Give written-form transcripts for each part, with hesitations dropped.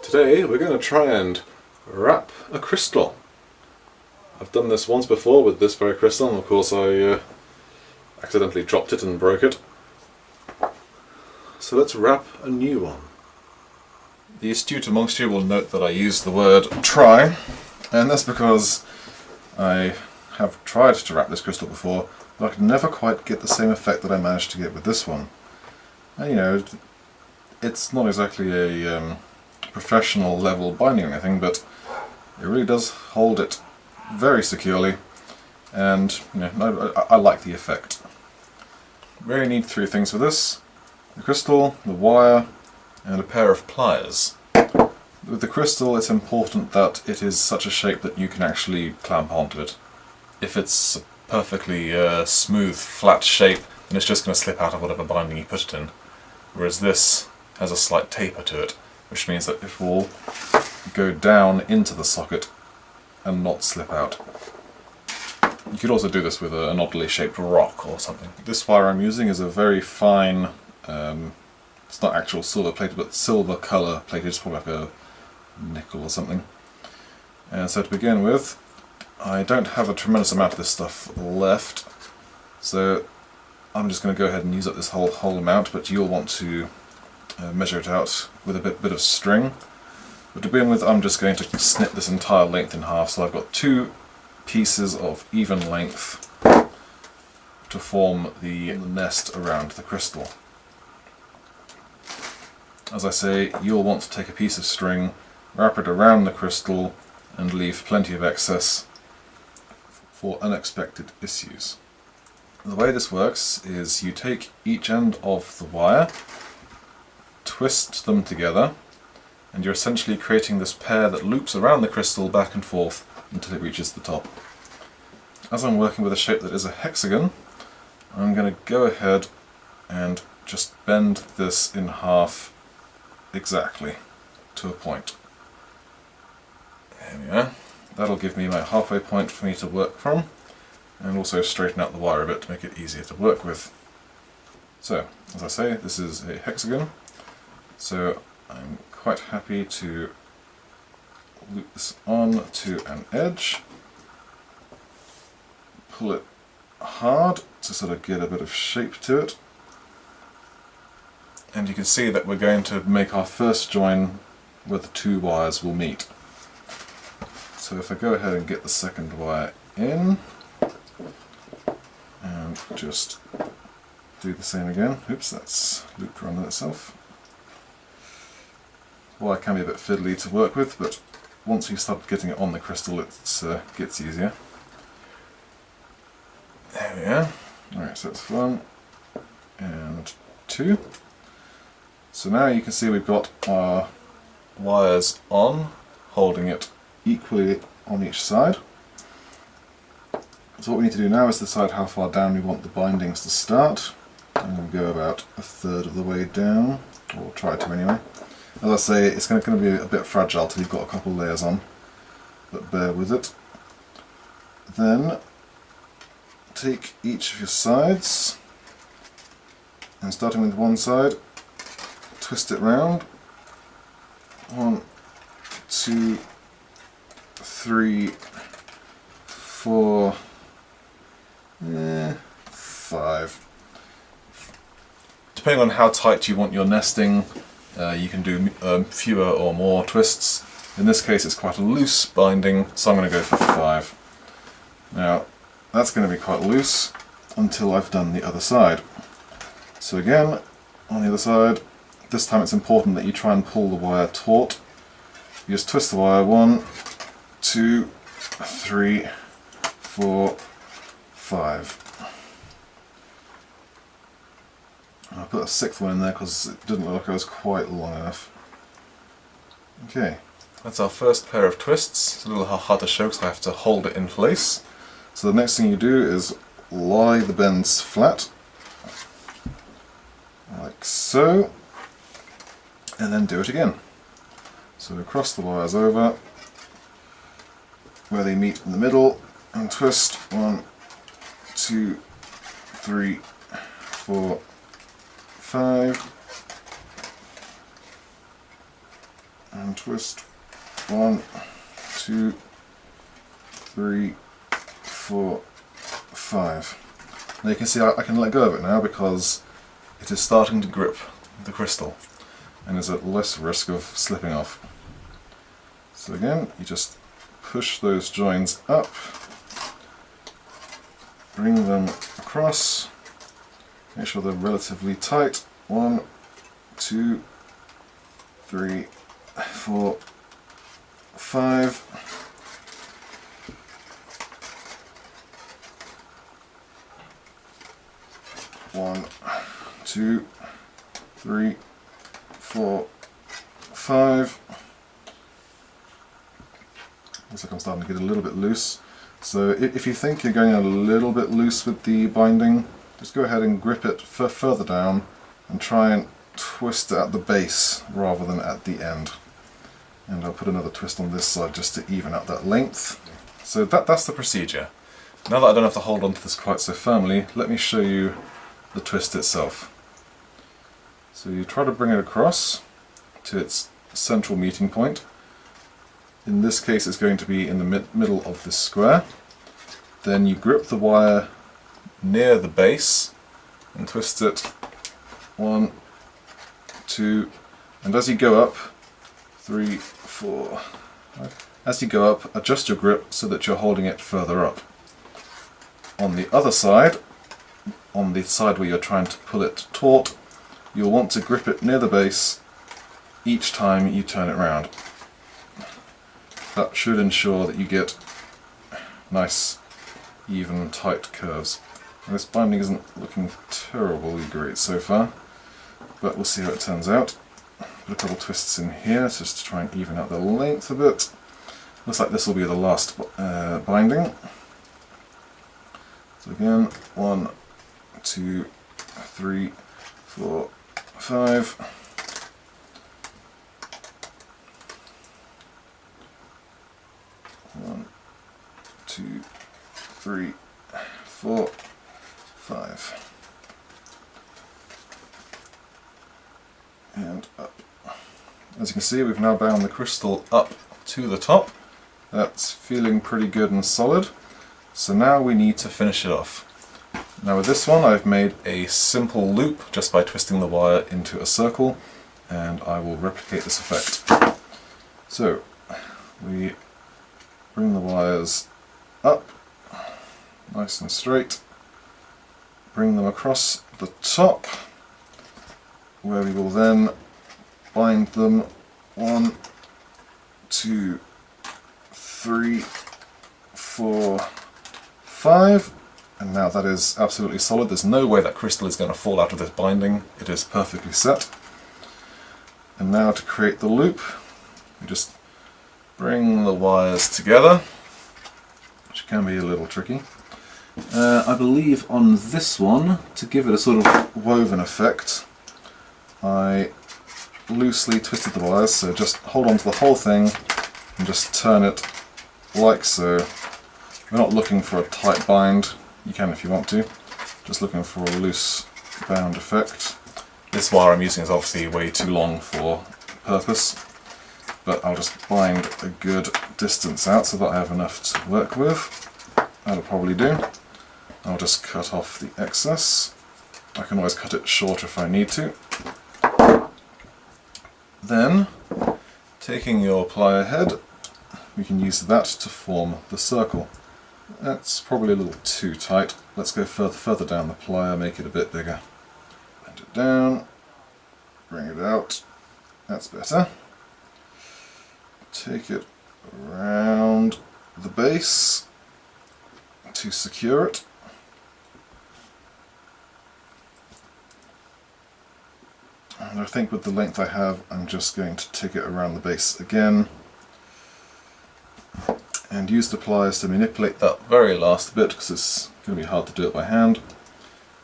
Today we're going to try and wrap a crystal. I've done this once before with this very crystal, and of course I accidentally dropped it and broke it. So let's wrap a new one. The astute amongst you will note that I use the word try, and that's because I have tried to wrap this crystal before, but I could never quite get the same effect that I managed to get with this one. And you know, it's not exactly a professional level binding or anything, but it really does hold it very securely, and you know, I like the effect. We really need three things for this: the crystal, the wire, and a pair of pliers. With the crystal, it's important that it is such a shape that you can actually clamp onto it. If it's a perfectly smooth, flat shape, then it's just going to slip out of whatever binding you put it in. Whereas this has a slight taper to it, which means that it will go down into the socket and not slip out. You could also do this with an oddly shaped rock or something. This wire I'm using is a very fine, it's not actual silver plated, but silver colour plated. It's probably like a nickel or something. And so to begin with, I don't have a tremendous amount of this stuff left, so I'm just going to go ahead and use up this whole amount, but you'll want to measure it out with a bit of string. But to begin with, I'm just going to snip this entire length in half, so I've got two pieces of even length to form the nest around the crystal. As I say, you'll want to take a piece of string, wrap it around the crystal, and leave plenty of excess for unexpected issues. The way this works is you take each end of the wire, twist them together, and you're essentially creating this pair that loops around the crystal back and forth until it reaches the top. As I'm working with a shape that is a hexagon, I'm going to go ahead and just bend this in half exactly to a point. There we are. That'll give me my halfway point for me to work from, and also straighten out the wire a bit to make it easier to work with. So, as I say, this is a hexagon, so I'm quite happy to loop this on to an edge, pull it hard to sort of get a bit of shape to it, and you can see that we're going to make our first join where the two wires will meet. So if I go ahead and get the second wire in, and just do the same again. Oops, that's looped around itself. Wire can be a bit fiddly to work with, but once you start getting it on the crystal, it gets easier. There we are. Alright, so that's 1 and 2. So now you can see we've got our wires on, holding it equally on each side. So what we need to do now is decide how far down we want the bindings to start. I'm going to go about a third of the way down, or try to anyway. As I say, it's going to be a bit fragile till you've got a couple layers on, but bear with it. Then take each of your sides, and starting with one side, twist it round. 1, 2, 3, 4, 5. Depending on how tight you want your nesting, you can do fewer or more twists. In this case it's quite a loose binding, so I'm going to go for 5. Now that's going to be quite loose until I've done the other side. So again, on the other side, this time it's important that you try and pull the wire taut. You just twist the wire 1, 2, 3, 4, 5. I put a 6th one in there because it didn't look like it was quite long enough. Okay, that's our first pair of twists. It's a little hard to show because I have to hold it in place. So the next thing you do is lie the bends flat, like so, and then do it again. So we cross the wires over where they meet in the middle and twist 1, 2, 3, 4, 5, and twist. 1, 2, 3, 4, 5. Now you can see I can let go of it now because it is starting to grip the crystal and is at less risk of slipping off. So again, you just push those joins up, bring them across, make sure they're relatively tight. 1, 2, 3, 4, 5. One, 2, 3, 4, 5. Looks like I'm starting to get a little bit loose. So if you think you're going a little bit loose with the binding, just go ahead and grip it further down and try and twist it at the base rather than at the end. And I'll put another twist on this side just to even out that length. So that's the procedure. Now that I don't have to hold on to this quite so firmly, let me show you the twist itself. So you try to bring it across to its central meeting point. In this case it's going to be in the middle of this square. Then you grip the wire near the base and twist it 1, 2, and as you go up, 3, 4, 5. As you go up, adjust your grip so that you're holding it further up. On the other side, on the side where you're trying to pull it taut, you'll want to grip it near the base each time you turn it round. That should ensure that you get nice, even, tight curves. And this binding isn't looking terribly great so far, but we'll see how it turns out. Put a couple twists in here just to try and even out the length a bit. Looks like this will be the last binding. So again, 1, 2, 3, 4, 5. One, 2, 3, 4, 5. And up. As you can see, we've now bound the crystal up to the top. That's feeling pretty good and solid. So now we need to finish it off. Now with this one I've made a simple loop just by twisting the wire into a circle, and I will replicate this effect. So we bring the wires up nice and straight, bring them across the top where we will then bind them 1, 2, 3, 4, 5, and now that is absolutely solid. There's no way that crystal is going to fall out of this binding. It is perfectly set. And now to create the loop, we just bring the wires together, which can be a little tricky. I believe on this one, to give it a sort of woven effect, I loosely twisted the wires, so just hold on to the whole thing and just turn it like so. We're not looking for a tight bind, you can if you want to, just looking for a loose bound effect. This wire I'm using is obviously way too long for purpose, but I'll just bind a good distance out so that I have enough to work with. That'll probably do. I'll just cut off the excess. I can always cut it short if I need to. Then, taking your plier head, we can use that to form the circle. That's probably a little too tight. Let's go further down the plier, make it a bit bigger. Bend it down, bring it out. That's better. Take it around the base to secure it. And I think with the length I have, I'm just going to take it around the base again and use the pliers to manipulate that very last bit, because it's going to be hard to do it by hand.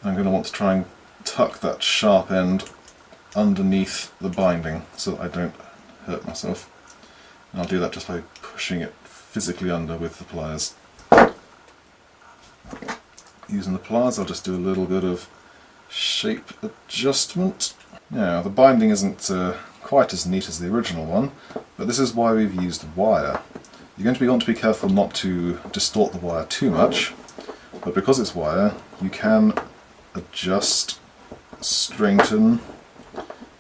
I'm going to want to try and tuck that sharp end underneath the binding so that I don't hurt myself. And I'll do that just by pushing it physically under with the pliers. Using the pliers, I'll just do a little bit of shape adjustment. Now, the binding isn't quite as neat as the original one, but this is why we've used wire. You're going to want to be careful not to distort the wire too much, but because it's wire, you can adjust, straighten,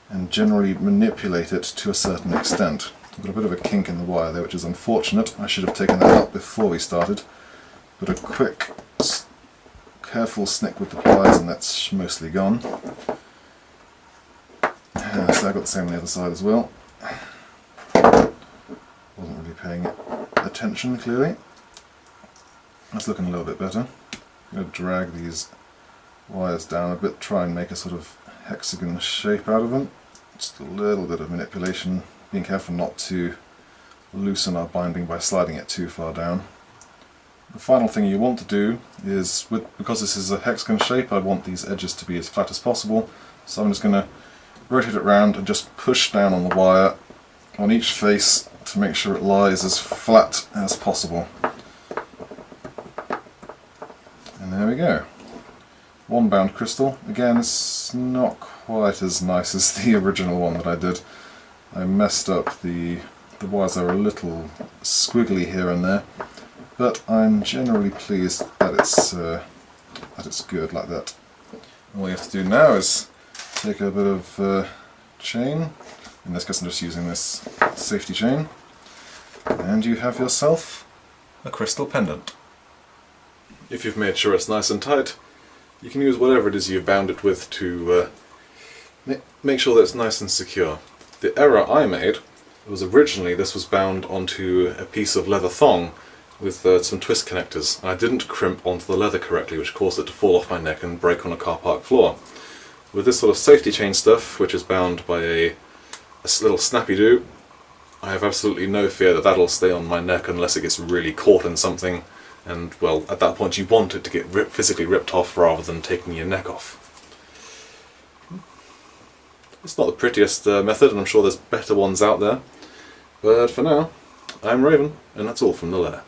and generally manipulate it to a certain extent. I've got a bit of a kink in the wire there, which is unfortunate. I should have taken that out before we started, but a quick, careful snick with the pliers and that's mostly gone. So I've got the same on the other side as well. Wasn't really paying attention, clearly. That's looking a little bit better. I'm going to drag these wires down a bit, try and make a sort of hexagon shape out of them. Just a little bit of manipulation, being careful not to loosen our binding by sliding it too far down. The final thing you want to do is, because this is a hexagon shape, I want these edges to be as flat as possible, so I'm just going to rotate it around and just push down on the wire on each face to make sure it lies as flat as possible. And there we go. One bound crystal. Again, it's not quite as nice as the original one that I did. I messed up the wires are a little squiggly here and there, but I'm generally pleased that it's good like that. All you have to do now is take a bit of chain. In this case I'm just using this safety chain, and you have yourself a crystal pendant. If you've made sure it's nice and tight, you can use whatever it is you've bound it with to make sure that it's nice and secure. The error I made was originally this was bound onto a piece of leather thong with some twist connectors, and I didn't crimp onto the leather correctly, which caused it to fall off my neck and break on a car park floor. With this sort of safety chain stuff, which is bound by a little snappy-do, I have absolutely no fear that that'll stay on my neck unless it gets really caught in something, and well, at that point you want it to get physically ripped off rather than taking your neck off. It's not the prettiest method, and I'm sure there's better ones out there, but for now, I'm Raven, and that's all from the lair.